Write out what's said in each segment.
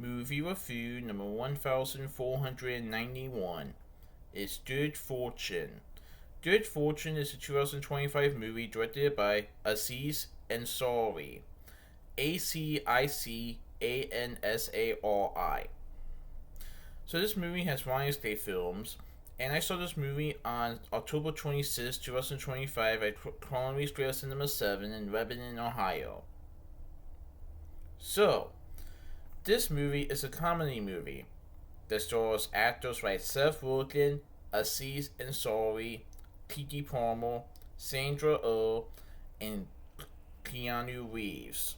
Movie review number 1491 is Good Fortune. Good Fortune is a 2025 movie directed by Aziz Ansari. Acicansari. So this movie has Lionsgate Films, and I saw this movie on October 26, 2025 at Colony Square Cinema 7 in Lebanon, Ohio. So, this movie is a comedy movie that stars actors like Seth Rogen, Aziz Ansari, Keke Palmer, Sandra Oh, and Keanu Reeves.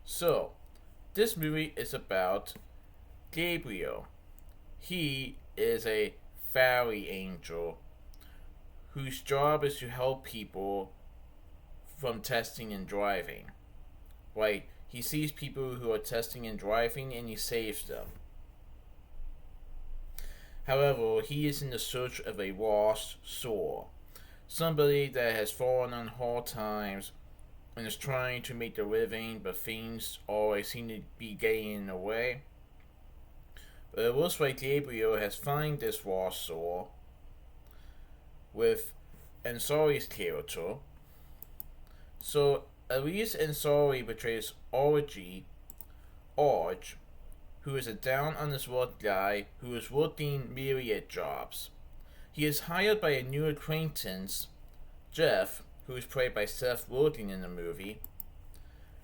So, this movie is about Gabriel. He is a fairy angel whose job is to help people from testing and driving. Like, he sees people who are testing and driving and he saves them. However, he is in the search of a lost soul. Somebody that has fallen on hard times and is trying to make a living, but things always seem to be getting in the way. But it looks like Gabriel has found this lost soul with Ansari's character. So Aziz Ansari betrays Arj, who is a down on his luck guy who is working myriad jobs. He is hired by a new acquaintance, Jeff, who is played by Seth Rogen in the movie,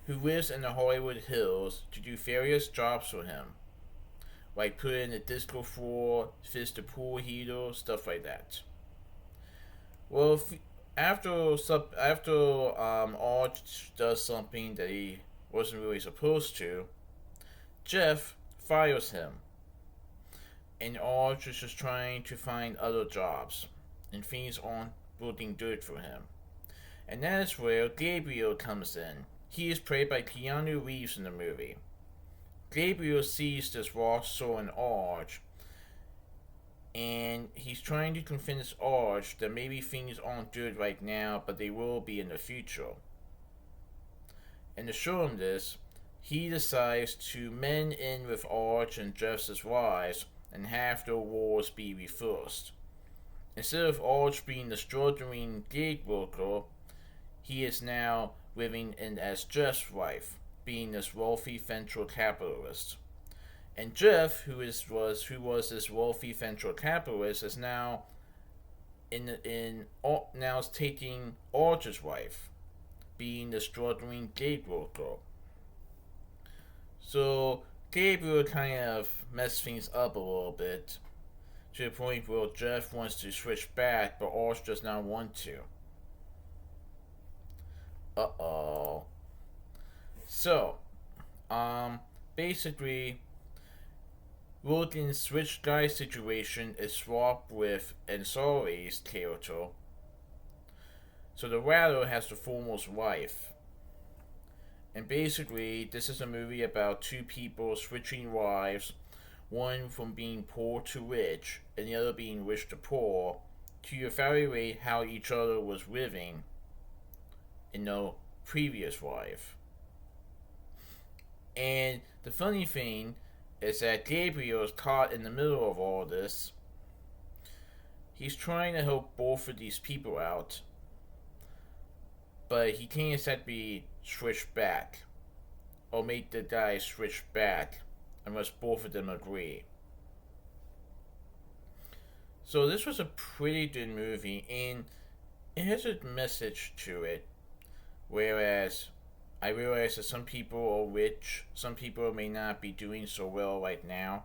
who lives in the Hollywood Hills to do various jobs for him, like put in the disco floor, fix the pool heater, stuff like that. Well, after Arch does something that he wasn't really supposed to, Jeff fires him, and Arch is just trying to find other jobs, and things aren't looking good for him. And that is where Gabriel comes in. He is played by Keanu Reeves in the movie. Gabriel sees this lost soul in Arch, and he's trying to convince Arch that maybe things aren't good right now, but they will be in the future. And to show him this, he decides to mend in with Arch and Jeff's wives and have their roles be reversed. Instead of Arch being the struggling gig worker, he is now living in as Jeff's wife, being this wealthy venture capitalist. And Jeff, who was this wealthy venture capitalist, is now now taking Arch's wife, being the struggling gig worker. So Gabriel kind of messed things up a little bit, to the point where Jeff wants to switch back, but Arch does not want to. So, basically, Rogen's switch guy situation is swapped with Ansari's character. So the latter has the former's wife. And basically, this is a movie about two people switching wives, one from being poor to rich, and the other being rich to poor, to evaluate how each other was living in the previous wife. And the funny thing is that Gabriel is caught in the middle of all this. He's trying to help both of these people out, but he can't exactly switch back, or make the guy switch back, unless both of them agree. So this was a pretty good movie, and it has a message to it. Whereas I realize that some people are rich, some people may not be doing so well right now.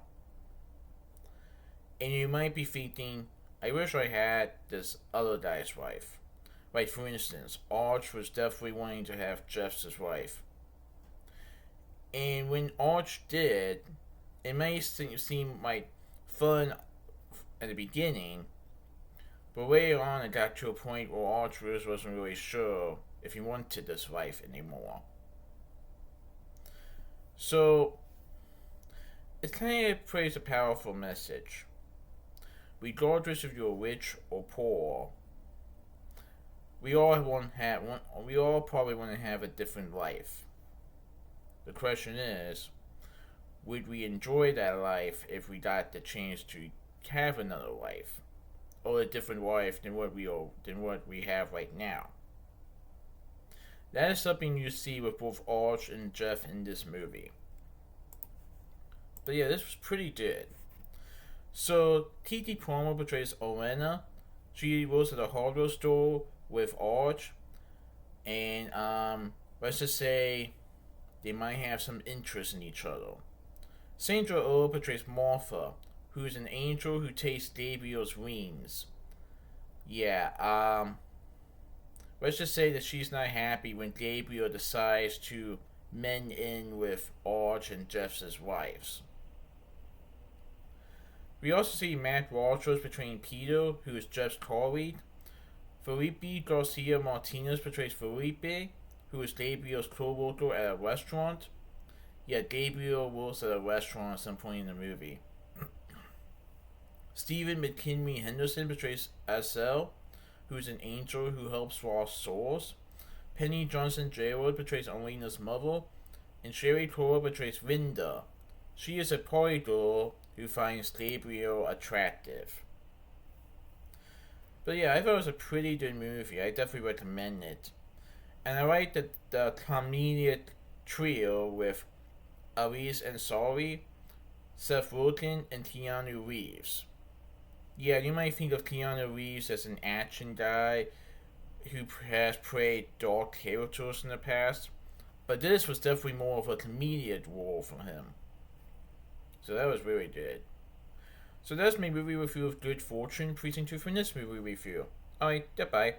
And you might be thinking, I wish I had this other guy's wife. Like, for instance, Arch was definitely wanting to have Jeff's wife. And when Arch did, it may seem like fun at the beginning, but later on it got to a point where Arch wasn't really sure if he wanted this life anymore. So, it kind of plays a powerful message. Regardless if you're rich or poor, we all probably want to have a different life. The question is, would we enjoy that life if we got the chance to have another life, or a different life than what we have right now? That is something you see with both Arch and Jeff in this movie. But yeah, this was pretty good. So T.T. Palmer portrays Elena. She works at a hardware store with Arch, and let's just say they might have some interest in each other. Sandra Oh portrays Martha, who's an angel who takes Gabriel's wings. Yeah, let's just say that she's not happy when Gabriel decides to mend in with Arch and Jeff's wives. We also see Matt Walters portraying Peter, who is Jeff's colleague. Felipe Garcia Martinez portrays Felipe, who is Gabriel's co-worker at a restaurant. Yeah, Gabriel works at a restaurant at some point in the movie. Stephen McKinley Henderson portrays Asel, who's an angel who helps lost souls. Penny Johnson Jayward portrays Elena's mother. And Sherry Cora portrays Linda. She is a party girl who finds Gabriel attractive. But yeah, I thought it was a pretty good movie. I definitely recommend it. And I like the comedic trio with Aziz Ansari, Seth Rogen, and Keanu Reeves. Yeah, you might think of Keanu Reeves as an action guy who has played dark characters in the past, but this was definitely more of a comedic role for him. So that was really good. So that's my movie review of Good Fortune, precinct 2 from this movie review. Alright, goodbye.